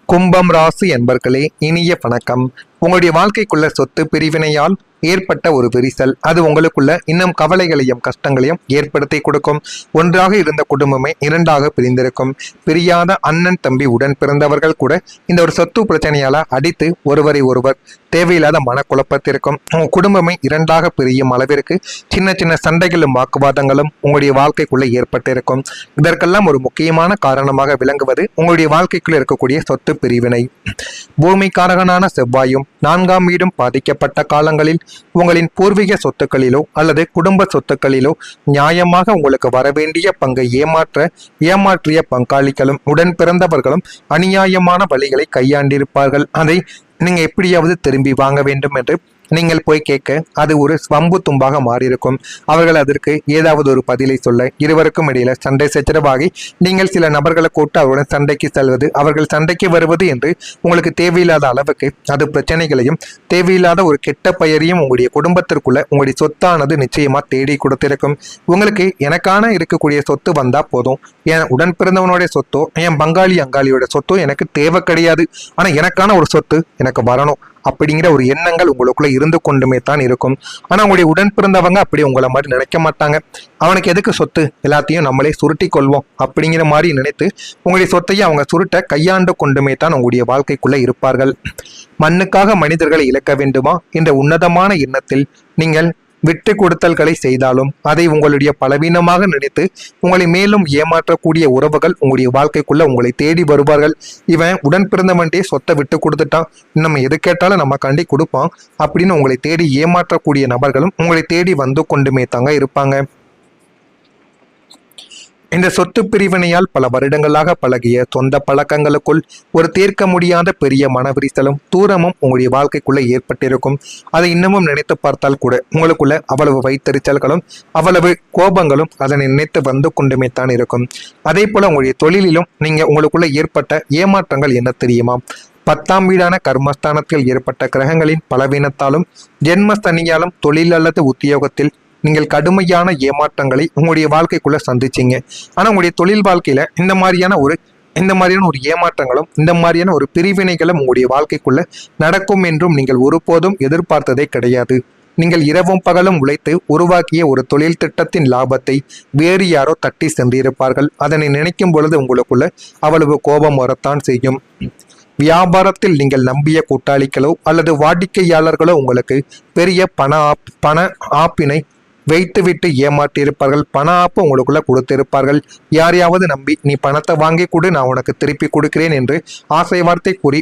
கும்பம் ராசி என்பர்களே, இனிய வணக்கம். உங்களுடைய வாழ்க்கைக்குள்ள சொத்து பிரிவினையால் ஏற்பட்ட ஒரு விரிசல், அது உங்களுக்குள்ள இன்னும் கவலைகளையும் கஷ்டங்களையும் ஏற்படுத்தி கொடுக்கும். ஒன்றாக இருந்த குடும்பமே இரண்டாக பிரிந்திருக்கும். பிரியாத அண்ணன் தம்பி உடன் பிறந்தவர்கள் கூட இந்த ஒரு சொத்து பிரச்சனையால அடித்து ஒருவரை ஒருவர் தேவையில்லாத மனக்குழப்பத்திற்கும் உங்க குடும்பமே இரண்டாக பிரியும் அளவிற்கு சின்ன சின்ன சண்டைகளும் வாக்குவாதங்களும் உங்களுடைய வாழ்க்கைக்குள்ள ஏற்பட்டிருக்கும். இதற்கெல்லாம் ஒரு முக்கியமான காரணமாக விளங்குவது உங்களுடைய வாழ்க்கைக்குள்ள இருக்கக்கூடிய சொத்து பிரிவினை. பூமிக்காரகனான செவ்வாயும் 4ஆம் வீடும் பாதிக்கப்பட்ட காலங்களில் உங்களின் பூர்வீக சொத்துக்களிலோ அல்லது குடும்ப சொத்துக்களிலோ நியாயமாக உங்களுக்கு வரவேண்டிய பங்கை ஏமாற்றிய பங்காளிகளும் உடன் பிறந்தவர்களும் அநியாயமான வழிகளை கையாண்டிருப்பார்கள். அதை நீங்க எப்படியாவது திரும்பி வாங்க வேண்டும் என்று நீங்கள் போய் கேட்க அது ஒரு வம்பு தும்பாக மாறியிருக்கும். அவர்கள் அதற்கு ஏதாவது ஒரு பதிலை சொல்ல இருவருக்கும் இடையில சண்டை சச்சரவாகி நீங்கள் சில நபர்களை கூட்டு அவருடன் சண்டைக்கு செல்வது, அவர்கள் சண்டைக்கு வருவது என்று உங்களுக்கு தேவையில்லாத அளவுக்கு அது பிரச்சனைகளையும் தேவையில்லாத ஒரு கெட்ட பெயரையும் உங்களுடைய குடும்பத்திற்குள்ள உங்களுடைய சொத்தானது நிச்சயமா தேடி கொடுத்திருக்கும். உங்களுக்கு எனக்கான இருக்கக்கூடிய சொத்து வந்தா போதும், என் உடன் பிறந்தவனுடைய சொத்தோ என் பங்காளி அங்காளியோட சொத்தோ எனக்கு தேவை கிடையாது, ஆனா எனக்கான ஒரு சொத்து எனக்கு வரணும் அப்படிங்கிற ஒரு எண்ணங்கள் உங்களுக்குள்ள இருந்து கொண்டுமே தான் இருக்கும். ஆனா உங்களுடைய உடன் பிறந்தவங்க அப்படி உங்களை மாதிரி நினைக்க மாட்டாங்க. அவனுக்கு எதுக்கு சொத்து, எல்லாத்தையும் நம்மளே சுருட்டி கொள்வோம் அப்படிங்கிற மாதிரி நினைத்து உங்களுடைய சொத்தையை அவங்க சுருட்ட கையாண்டு கொண்டுமே தான் உங்களுடைய வாழ்க்கைக்குள்ள இருப்பார்கள். மண்ணுக்காக மனிதர்களை இழக்க வேண்டுமா என்ற உன்னதமான எண்ணத்தில் நீங்கள் விட்டு கொடுத்தல்களை செய்தாலும் அதை உங்களுடைய பலவீனமாக நினைத்து உங்களை மேலும் ஏமாற்றக்கூடிய உறவுகள் உங்களுடைய வாழ்க்கைக்குள்ள உங்களை தேடி வருவார்கள். இவன் உடன் பிறந்தவன்டே சொத்தை விட்டு கொடுத்துட்டான், நம்ம எது கேட்டாலும் நம்ம கண்டி கொடுப்பான் அப்படின்னு உங்களை தேடி ஏமாற்றக்கூடிய நபர்களும் உங்களை தேடி வந்து கொண்டுமே தாங்க இருப்பாங்க. இந்த சொத்து பிரிவினையால் பல வருடங்களாக பழகிய சொந்த பழக்கங்களுக்குள் ஒரு தீர்க்க முடியாத பெரிய மனவிரிசலும் தூரமும் உங்களுடைய வாழ்க்கைக்குள்ள ஏற்பட்டிருக்கும். அதை இன்னமும் நினைத்து பார்த்தால் கூட உங்களுக்குள்ள அவ்வளவு வைத்தறிச்சல்களும் அவ்வளவு கோபங்களும் அதனை நினைத்து வந்து கொண்டுமே தான் இருக்கும். அதே போல உங்களுடைய தொழிலிலும் நீங்க உங்களுக்குள்ள ஏற்பட்ட ஏமாற்றங்கள் என்ன தெரியுமா? 10ஆம் வீடான கர்மஸ்தானத்தில் ஏற்பட்ட கிரகங்களின் பலவீனத்தாலும் ஜென்மஸ்தனியாலும் தொழில் அல்லது உத்தியோகத்தில் நீங்கள் கடுமையான ஏமாற்றங்களை உங்களுடைய வாழ்க்கைக்குள்ள சந்திச்சிங்க. ஆனா உங்களுடைய தொழில் வாழ்க்கையில இந்த மாதிரியான ஒரு ஏமாற்றங்களும் இந்த மாதிரியான ஒரு பிரிவினைகளும் உங்களுடைய வாழ்க்கைக்குள்ள நடக்கும் என்றும் நீங்கள் ஒருபோதும் எதிர்பார்த்ததே கிடையாது. நீங்கள் இரவும் பகலும் உழைத்து உருவாக்கிய ஒரு தொழில் திட்டத்தின் லாபத்தை வேறு யாரோ தட்டி சென்றிருப்பார்கள். அதனை நினைக்கும் பொழுது உங்களுக்குள்ள அவ்வளவு கோபம் வரத்தான் செய்யும். வியாபாரத்தில் நீங்கள் நம்பிய கூட்டாளிகளோ அல்லது வாடிக்கையாளர்களோ உங்களுக்கு பெரிய பண ஆப்பினை வைத்துவிட்டு ஏமாற்றியிருப்பார்கள். பண ஆப்பு உங்களுக்குள்ள கொடுத்திருப்பார்கள். யாரையாவது நம்பி நீ பணத்தை வாங்கி கொடு, நான் உனக்கு திருப்பி கொடுக்கிறேன் என்று ஆசை வார்த்தை கூறி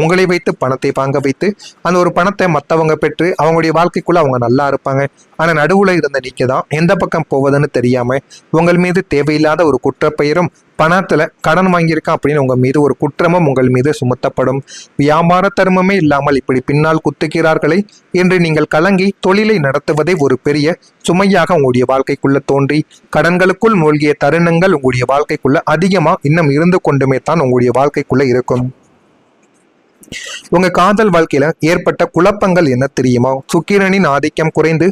உங்களை வைத்து பணத்தை வாங்க வைத்து அந்த ஒரு பணத்தை மற்றவங்க பெற்று அவங்களுடைய வாழ்க்கைக்குள்ள அவங்க நல்லா இருப்பாங்க. ஆனா நடுவுல இருந்த நீங்க தான் எந்த பக்கம் போவதுன்னு தெரியாம உங்கள் மீது தேவையில்லாத ஒரு குற்றப்பெயரும் பணத்துல கடன் வாங்கியிருக்கான் அப்படின்னு உங்க மீது ஒரு குற்றமும் உங்கள் மீது சுமத்தப்படும். வியாபார தர்மமே இல்லாமல் இப்படி பின்னால் குத்துகிறார்களே என்று நீங்கள் கலங்கி தொழிலை நடத்துவதே ஒரு பெரிய சுமையாக உங்களுடைய வாழ்க்கைக்குள்ள தோன்றி கடன்களுக்குள் மூழ்கிய தருணங்கள் உங்களுடைய வாழ்க்கைக்குள்ள அதிகமா இன்னும் இருந்து கொண்டுமே தான் உங்களுடைய வாழ்க்கைக்குள்ள இருக்கும். உங்க காதல் வாழ்க்கையில ஏற்பட்ட குழப்பங்கள் என்ன தெரியுமா? சுக்கிரனின் ஆதிக்கம் குறைந்து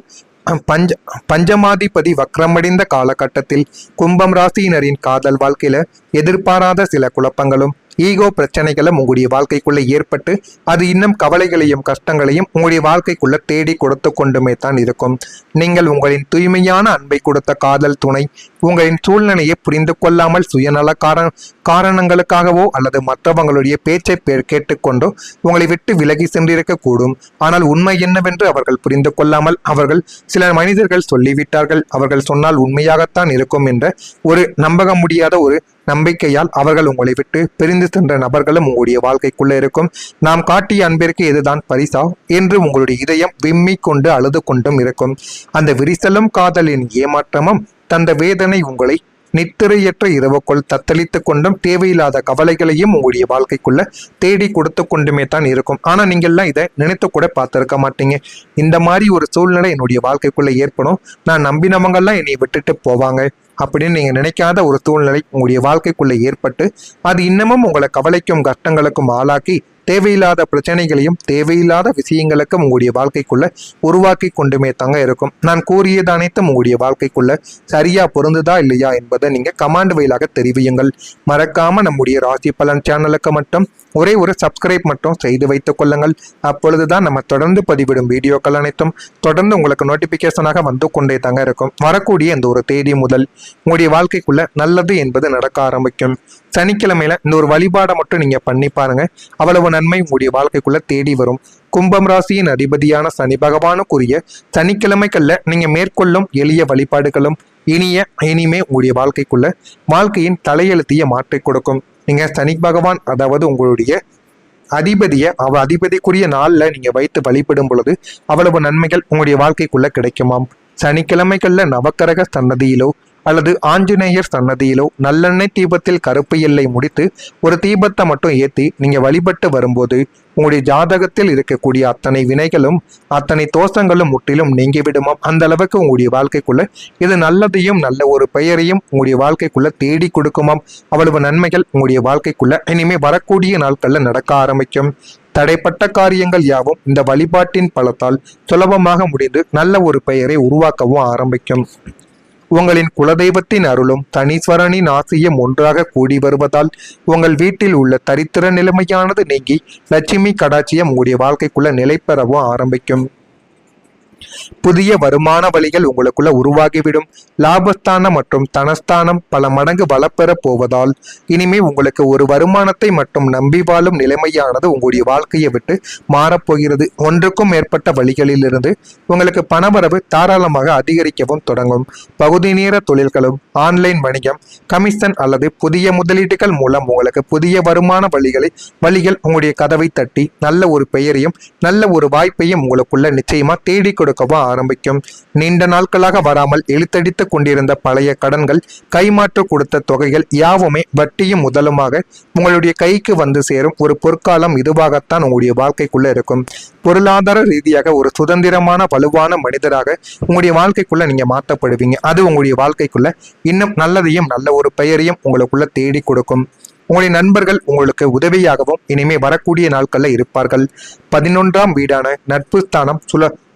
பஞ்சமாதிபதி வக்ரமடைந்த காலகட்டத்தில் கும்பம் ராசியினரின் காதல் வாழ்க்கையில எதிர்பாராத சில குழப்பங்களும் ஈகோ பிரச்சனைகளும் உங்களுடைய வாழ்க்கைக்குள்ள ஏற்பட்டு அது இன்னும் கவலைகளையும் கஷ்டங்களையும் உங்களுடைய வாழ்க்கைக்குள்ள தேடி கொடுத்து கொண்டுமே தான் இருக்கும். நீங்கள் உங்களின் தூய்மையான அன்பை கொடுத்த காதல் துணை உங்களின் சூழ்நிலையை புரிந்து கொள்ளாமல் சுயநல காரணங்களுக்காகவோ அல்லது மற்றவங்களுடைய பேச்சை கேட்டுக்கொண்டோ உங்களை விட்டு விலகி சென்றிருக்க கூடும். ஆனால் உண்மை என்னவென்று அவர்கள் புரிந்து கொள்ளாமல் அவர்கள் சில மனிதர்கள் சொல்லிவிட்டார்கள், அவர்கள் சொன்னால் உண்மையாகத்தான் இருக்கும் என்ற ஒரு நம்ப முடியாத ஒரு நம்பிக்கையால் அவர்கள் உங்களை விட்டு பிரிந்து சென்ற நபர்களும் உங்களுடைய வாழ்க்கைக்குள்ள இருக்கும். நாம் காட்டிய அன்பிற்கு இதுதான் பரிசா என்று உங்களுடைய இதயம் விம்மி கொண்டு அழுது கொண்டும் இருக்கும். அந்த விரிசலும் காதலின் ஏமாற்றமும் தந்த வேதனை உங்களை நித்திரையற்ற இரவுக்குள் தத்தளித்து கொண்டும் தேவையில்லாத கவலைகளையும் உங்களுடைய வாழ்க்கைக்குள்ள தேடி கொடுத்து கொண்டுமே தான் இருக்கும். ஆனா நீங்கள்லாம் இதை நினைத்து கூட பார்த்திருக்க மாட்டீங்க. இந்த மாதிரி ஒரு சூழ்நிலை என்னுடைய வாழ்க்கைக்குள்ள ஏற்படும், நான் நம்பினவங்கெல்லாம் என்னை விட்டுட்டு போவாங்க அப்படின்னு நீங்க நினைக்காத ஒரு சூழ்நிலை உங்களுடைய வாழ்க்கைக்குள்ள ஏற்பட்டு அது இன்னமும் உங்களை கவலைக்கும் கஷ்டங்களுக்கும் ஆளாக்கி தேவையில்லாத பிரச்சனைகளையும் தேவையில்லாத விஷயங்களுக்கும் உங்களுடைய வாழ்க்கைக்குள்ள உருவாக்கி கொண்டுமே தாங்க இருக்கும். நான் கூறியது அனைத்தும் உங்களுடைய வாழ்க்கைக்குள்ள சரியா பொருந்துதா இல்லையா என்பதை நீங்க கமாண்ட் வழியாக தெரிவியுங்கள். மறக்காம நம்முடைய ராசி பலன் சேனலுக்கு மட்டும் ஒரே ஒரு சப்ஸ்கிரைப் மட்டும் செய்து வைத்துக் கொள்ளுங்கள். அப்பொழுதுதான் நம்ம தொடர்ந்து பதிவிடும் வீடியோக்கள் அனைத்தும் தொடர்ந்து உங்களுக்கு நோட்டிபிகேஷனாக வந்து கொண்டே தாங்க இருக்கும். வரக்கூடிய இந்த ஒரு தேதி முதல் உங்களுடைய வாழ்க்கைக்குள்ள நல்லது என்பது நடக்க ஆரம்பிக்கும். சனிக்கிழமையில இந்த ஒரு வழிபாடை மட்டும் நீங்க பண்ணி பாருங்க, அவ்வளவு நன்மை உங்களுடைய வாழ்க்கைக்குள்ள தேடி வரும். கும்பம் ராசியின் அதிபதியான சனி பகவானுக்குரிய சனிக்கிழமைகள்ல நீங்க மேற்கொள்ளும் எளிய வழிபாடுகளும் இனிமே உங்களுடைய வாழ்க்கையின் தலையெழுத்திய மாற்றி கொடுக்கும். நீங்க சனி பகவான் அதாவது உங்களுடைய அதிபதிக்குரிய நாள்ல நீங்க வைத்து வழிபடும் பொழுது அவ்வளவு நன்மைகள் உங்களுடைய வாழ்க்கைக்குள்ள கிடைக்குமாம். சனிக்கிழமைகள்ல நவக்கிரக சன்னதியிலோ அல்லது ஆஞ்சநேயர் சன்னதியிலோ நல்லெண்ணெய் தீபத்தில் கருப்பு எல்லை முடித்து ஒரு தீபத்தை மட்டும் ஏற்றி நீங்க வழிபட்டு வரும்போது உங்களுடைய ஜாதகத்தில் இருக்கக்கூடிய அத்தனை வினைகளும் அத்தனை தோஷங்களும் முற்றிலும் நீங்கிவிடுமாம். அந்த அளவுக்கு உங்களுடைய வாழ்க்கைக்குள்ள இது நல்லதையும் நல்ல ஒரு பெயரையும் உங்களுடைய வாழ்க்கைக்குள்ள தேடி கொடுக்குமாம். அவ்வளவு நன்மைகள் உங்களுடைய வாழ்க்கைக்குள்ள இனிமே வரக்கூடிய நாட்கள்ல நடக்க ஆரம்பிக்கும். தடைப்பட்ட காரியங்கள் யாவும் இந்த வழிபாட்டின் பலத்தால் சுலபமாக முடிந்து நல்ல ஒரு பெயரை உருவாக்கவும் ஆரம்பிக்கும். உங்களின் குலதெய்வத்தின் அருளும் தனீஸ்வரனின் ஆசையும் ஒன்றாக கூடி வருவதால் உங்கள் வீட்டில் உள்ள தரித்திர நிலைமையானது நீங்கி லட்சுமி கடாட்சியம் உங்களுடைய வாழ்க்கைக்குள்ள நிலை பெறவும் ஆரம்பிக்கும். புதிய வருமான வழிகள் உங்களுக்குள்ள உருவாகிவிடும். லாபஸ்தானம் மற்றும் தனஸ்தானம் பல மடங்கு வளப்பெற போவதால் இனிமே உங்களுக்கு ஒரு வருமானத்தை மட்டும் நம்பி வாழும் நிலைமையானது உங்களுடைய வாழ்க்கையை விட்டு மாறப்போகிறது. ஒன்றுக்கும் மேற்பட்ட வழிகளிலிருந்து உங்களுக்கு பணவரவு தாராளமாக அதிகரிக்கவும் தொடங்கும். பகுதி நேர தொழில்களும் ஆன்லைன் வணிகம் கமிஷன் அல்லது புதிய முதலீடுகள் மூலம் உங்களுக்கு புதிய வருமான வழிகள் உங்களுடைய கதவை தட்டி நல்ல ஒரு பெயரையும் நல்ல ஒரு வாய்ப்பையும் உங்களுக்குள்ள நிச்சயமா தேடி கொடுக்கவும் ஆரம்பிக்கும். நீண்ட நாட்களாக வராமல் இழுத்தடித்து கொண்டிருந்த பழைய கடன்கள் கைமாற்று கொடுத்த தொகைகள் யாவுமே வட்டியும் முதலுமாக உங்களுடைய கைக்கு வந்து சேரும் ஒரு பொற்காலம் இதுவாகத்தான் உங்களுடைய வாழ்க்கைக்குள்ள இருக்கும். பொருளாதார ரீதியாக ஒரு சுதந்திரமான வலுவான மனிதராக உங்களுடைய வாழ்க்கைக்குள்ள நீங்க மாற்றப்படுவீங்க. அது உங்களுடைய வாழ்க்கைக்குள்ள இன்னும் நல்லதையும் நல்ல ஒரு பெயரையும் உங்களுக்குள்ள தேடி கொடுக்கும். உங்களுடைய நண்பர்கள் உங்களுக்கு உதவியாகவும் இனிமே வரக்கூடிய நாட்கள்ல இருப்பார்கள். 11ஆம் வீடான நட்பு ஸ்தானம்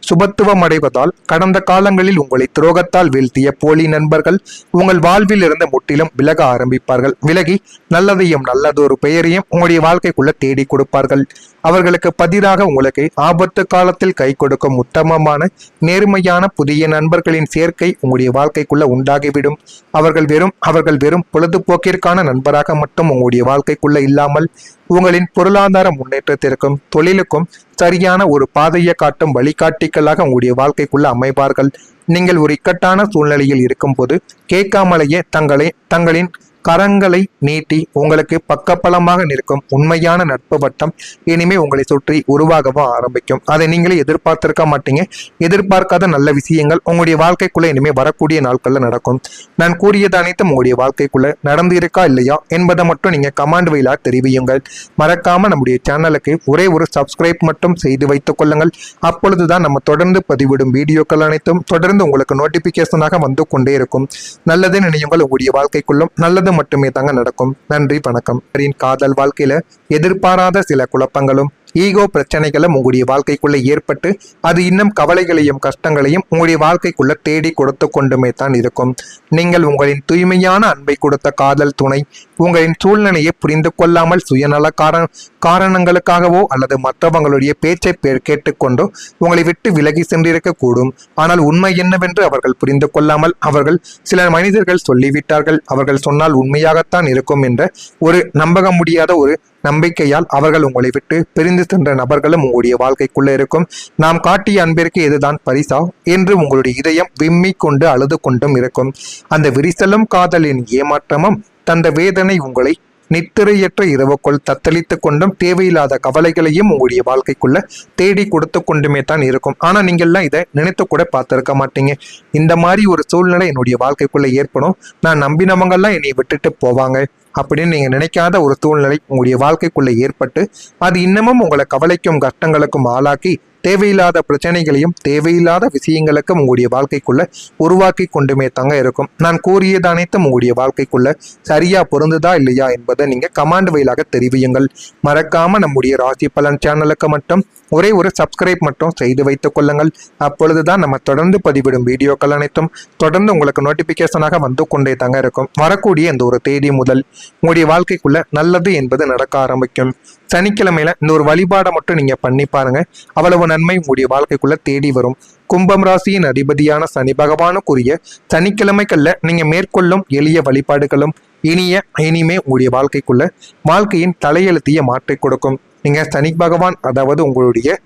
சுபத்துவம் அடைவதால் கடந்த காலங்களில் உங்களை துரோகத்தால் வீழ்த்திய போலி நண்பர்கள் உங்கள் வாழ்வில் இருந்து முற்றிலும் விலக ஆரம்பிப்பார்கள். விலகி நல்லதையும் நல்லதொரு பெயரையும் உங்களுடைய வாழ்க்கைக்குள்ள தேடி கொடுப்பார்கள். அவர்களுக்கு பதிலாக உங்களுக்கு ஆபத்து காலத்தில் கை கொடுக்கும் உத்தமமான நேர்மையான புதிய நண்பர்களின் சேர்க்கை உங்களுடைய வாழ்க்கைக்குள்ள உண்டாகிவிடும். அவர்கள் வெறும் பொழுதுபோக்கிற்கான நண்பராக மட்டும் உங்களுடைய வாழ்க்கைக்குள்ள இல்லாமல் உங்களின் பொருளாதார முன்னேற்றத்திற்கும் தொழிலுக்கும் சரியான ஒரு பாதையை காட்டும் வழிகாட்டிகளாக உங்களுடைய வாழ்க்கைக்குள்ள அமைப்பார்கள். நீங்கள் ஒரு இக்கட்டான சூழ்நிலையில் இருக்கும்போது கேட்காமலேயே தங்களின் கரங்களை நீட்டி உங்களுக்கு பக்கபலமாக நிற்கும் உண்மையான நட்பு வட்டம் இனிமே உங்களை சுற்றி உருவாகவும் ஆரம்பிக்கும். அதை நீங்களே எதிர்பார்த்திருக்க மாட்டீங்க. எதிர்பார்க்காத நல்ல விஷயங்கள் உங்களுடைய வாழ்க்கைக்குள்ள இனிமே வரக்கூடிய நாட்கள்ல நடக்கும். நான் கூறியது அனைத்தும் உங்களுடைய வாழ்க்கைக்குள்ள நடந்து இருக்கா இல்லையா என்பதை மட்டும் நீங்க கமாண்ட் வழியாக தெரிவியுங்கள். மறக்காம நம்முடைய சேனலுக்கு ஒரே ஒரு சப்ஸ்கிரைப் மட்டும் செய்து வைத்துக் கொள்ளுங்கள். அப்பொழுதுதான் நம்ம தொடர்ந்து பதிவிடும் வீடியோக்கள் அனைத்தும் தொடர்ந்து உங்களுக்கு நோட்டிபிகேஷனாக வந்து கொண்டே இருக்கும். நல்லது நினையுங்கள். உங்களுடைய வாழ்க்கைக்குள்ளும் நல்லது மட்டுமே தாங்க நடக்கும். நன்றி, வணக்கம். காதல் வாழ்க்கையில எதிர்பாராத சில குழப்பங்களும் ஈகோ பிரச்சனைகளும் உங்களுடைய வாழ்க்கைக்குள்ள ஏற்பட்டு அது இன்னும் கவலைகளையும் கஷ்டங்களையும் உங்களுடைய வாழ்க்கைக்குள்ள தேடி கொடுத்து கொண்டுமே தான் இருக்கும். நீங்கள் உங்களின் தூய்மையான அன்பை கொடுத்த காதல் துணை உங்களின் சூழ்நிலையை புரிந்து கொள்ளாமல் சுயநல காரணங்களுக்காகவோ அல்லது மற்றவங்களுடைய பேச்சை கேட்டுக்கொண்டோ உங்களை விட்டு விலகி சென்றிருக்க கூடும். ஆனால் உண்மை என்னவென்று அவர்கள் புரிந்து கொள்ளாமல் சில மனிதர்கள் சொல்லிவிட்டார்கள். அவர்கள் சொன்னால் உண்மையாகத்தான் இருக்கும் என்ற ஒரு நம்ப முடியாத ஒரு நம்பிக்கையால் அவர்கள் உங்களை விட்டு பிரிந்து சென்ற நபர்களும் உங்களுடைய வாழ்க்கைக்குள்ள இருக்கும். நாம் காட்டிய அன்பிற்கு இதுதான் பரிசா என்று உங்களுடைய இதயம் விம்மி கொண்டு அழுது கொண்டும் இருக்கும். அந்த விரிசலும் காதலின் ஏமாற்றமும் தந்த வேதனை உங்களை நித்திரையற்ற இரவுக்குள் தத்தளித்துக் கொண்டும் தேவையில்லாத கவலைகளையும் உங்களுடைய வாழ்க்கைக்குள்ள தேடி கொடுத்து கொண்டுமே தான் இருக்கும். ஆனா நீங்கள்லாம் இதை நினைத்து கூட பார்த்திருக்க மாட்டீங்க. இந்த மாதிரி ஒரு சூழ்நிலை என்னுடைய வாழ்க்கைக்குள்ள ஏற்படும், நான் நம்பினவங்கெல்லாம் என்னை விட்டுட்டு போவாங்க அப்படின்னு நீங்க நினைக்காத ஒரு சூழ்நிலை உங்களுடைய வாழ்க்கைக்குள்ள ஏற்பட்டு அது இன்னமும் உங்களை கவலைக்கும் கஷ்டங்களுக்கும் ஆளாக்கி தேவையில்லாத பிரச்சனைகளையும் தேவையில்லாத விஷயங்களுக்கும் உங்களுடைய வாழ்க்கைக்குள்ள உருவாக்கி கொண்டுமே தாங்க இருக்கும். நான் கூறியது அனைத்தும் உங்களுடைய வாழ்க்கைக்குள்ள சரியா பொருந்துதா இல்லையா என்பதை நீங்க கமாண்ட் வழியாக தெரிவியுங்கள். மறக்காம நம்முடைய ராசி பலன் சேனலுக்கு மட்டும் ஒரே ஒரு சப்ஸ்கிரைப் மட்டும் செய்து வைத்துக் கொள்ளுங்கள். அப்பொழுதுதான் நம்ம தொடர்ந்து பதிவிடும் வீடியோக்கள் அனைத்தும் தொடர்ந்து உங்களுக்கு நோட்டிபிகேஷனாக வந்து கொண்டே தாங்க இருக்கும். வரக்கூடிய இந்த ஒரு தேதி முதல் உங்களுடைய வாழ்க்கைக்குள்ள நல்லது என்பது நடக்க ஆரம்பிக்கும். சனிக்கிழமையில இந்த ஒரு வழிபாடை மட்டும் நீங்க பண்ணி பாருங்க, அவ்வளவு நன்மை உங்களுடைய வாழ்க்கைக்குள்ள தேடி வரும். கும்பம் ராசியின் அதிபதியான சனி பகவானுக்குரிய சனிக்கிழமைகள்ல நீங்க மேற்கொள்ளும் எளிய வழிபாடுகளும் இனிமே உங்களுடைய வாழ்க்கைக்குள்ள வாழ்க்கையின் தலையெழுத்திய மாற்றி கொடுக்கும். நீங்க சனி பகவான் அதாவது உங்களுடைய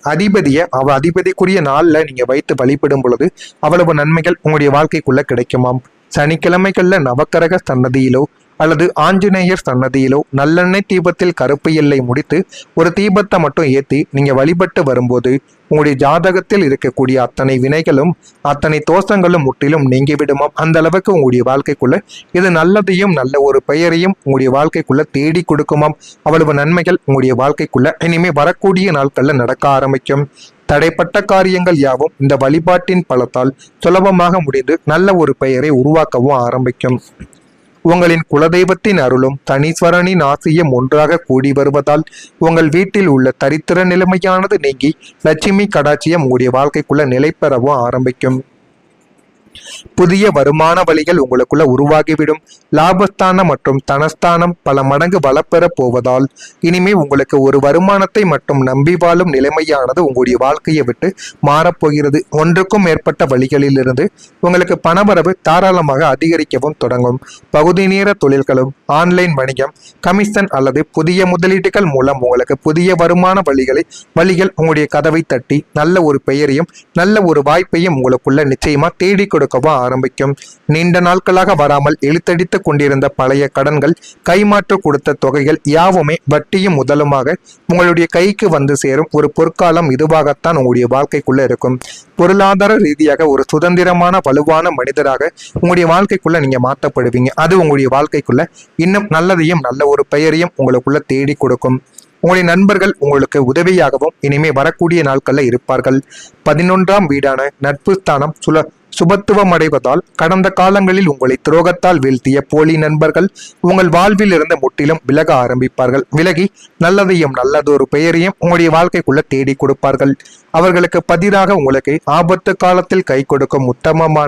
அதிபதிக்குரிய நாள்ல நீங்க வைத்து வழிபடும் பொழுது அவ்வளவு நன்மைகள் உங்களுடைய வாழ்க்கைக்குள்ள கிடைக்குமாம். சனிக்கிழமைகள்ல நவக்கரக சன்னதியிலோ அல்லது ஆஞ்சநேயர் சன்னதியிலோ நல்லெண்ணெய் தீபத்தில் கருப்பு எல்லை முடித்து ஒரு தீபத்தை மட்டும் ஏற்றி நீங்க வழிபட்டு வரும்போது உங்களுடைய ஜாதகத்தில் இருக்கக்கூடிய அத்தனை வினைகளும் அத்தனை தோஷங்களும் முற்றிலும் நீங்கிவிடுமாம். அந்த அளவுக்கு உங்களுடைய வாழ்க்கைக்குள்ள இது நல்லதையும் நல்ல ஒரு பெயரையும் உங்களுடைய வாழ்க்கைக்குள்ள தேடி கொடுக்குமாம். அவ்வளவு நன்மைகள் உங்களுடைய வாழ்க்கைக்குள்ள இனிமே வரக்கூடிய நாட்கள்ல நடக்க ஆரம்பிக்கும். தடைப்பட்ட காரியங்கள் யாவும் இந்த வழிபாட்டின் பலத்தால் சுலபமாக முடிந்து நல்ல ஒரு பெயரை உருவாக்கவும் ஆரம்பிக்கும். உங்களின் குலதெய்வத்தின் அருளும் தனீஸ்வரனின் ஆசியும் ஒன்றாக கூடி வருவதால் உங்கள் வீட்டில் உள்ள தரித்திர நிலைமையானது நீங்கி லட்சுமி கடாட்சியம் உங்களுடைய வாழ்க்கைக்குள்ள நிலை பெறவும் ஆரம்பிக்கும். புதிய வருமான வழிகள் உங்களுக்குள்ள உருவாகிவிடும். லாபஸ்தானம் மற்றும் தனஸ்தானம் பல மடங்கு வளப்பெற போவதால் இனிமே உங்களுக்கு ஒரு வருமானத்தை மட்டும் நம்பி வாழும் நிலைமையானது உங்களுடைய வாழ்க்கையை விட்டு மாறப்போகிறது. ஒன்றுக்கும் மேற்பட்ட வழிகளிலிருந்து உங்களுக்கு பணவரவு தாராளமாக அதிகரிக்கவும் தொடங்கும். பகுதி நேர தொழில்களும் ஆன்லைன் வணிகம் கமிஷன் அல்லது புதிய முதலீடுகள் மூலம் உங்களுக்கு புதிய வருமான வழிகள் உங்களுடைய கதவை தட்டி நல்ல ஒரு பெயரையும் நல்ல ஒரு வாய்ப்பையும் உங்களுக்குள்ள நிச்சயமா தேடி கொடுக்கவும் ஆரம்பிக்கும். நீண்ட நாட்களாக வராமல் இழுத்தடித்து கொண்டிருந்த பழைய கடன்கள் கைமாற்று கொடுத்த தொகைகள் யாவுமே வட்டியும் முதலுமாக உங்களுடைய கைக்கு வந்து சேரும் ஒரு பொற்காலம் இதுவாகத்தான் உங்களுடைய வாழ்க்கைக்குள்ள இருக்கும். பொருளாதார ரீதியாக ஒரு சுதந்திரமான வலுவான மனிதராக உங்களுடைய வாழ்க்கைக்குள்ள நீங்க மாற்றப்படுவீங்க. அது உங்களுடைய வாழ்க்கைக்குள்ள இன்னும் நல்லதையும் நல்ல ஒரு பெயரையும் உங்களுக்குள்ள தேடி கொடுக்கும். உங்களுடைய நண்பர்கள் உங்களுக்கு உதவியாகவும் இனிமே வரக்கூடிய நாட்கள்ல இருப்பார்கள். 11ஆம் வீடான நட்பு ஸ்தானம் சுபத்துவம் அடைவதால் கடந்த காலங்களில் உங்களை துரோகத்தால் வீழ்த்திய போலி நண்பர்கள் உங்கள் வாழ்வில் இருந்து முற்றிலும் விலக ஆரம்பிப்பார்கள். விலகி நல்லதையும் நல்லதொரு பெயரையும் உங்களுடைய வாழ்க்கைக்குள்ள தேடி கொடுப்பார்கள். அவர்களுக்கு பதிலாக உங்களுக்கு ஆபத்து காலத்தில் கை கொடுக்கும் உத்தமமான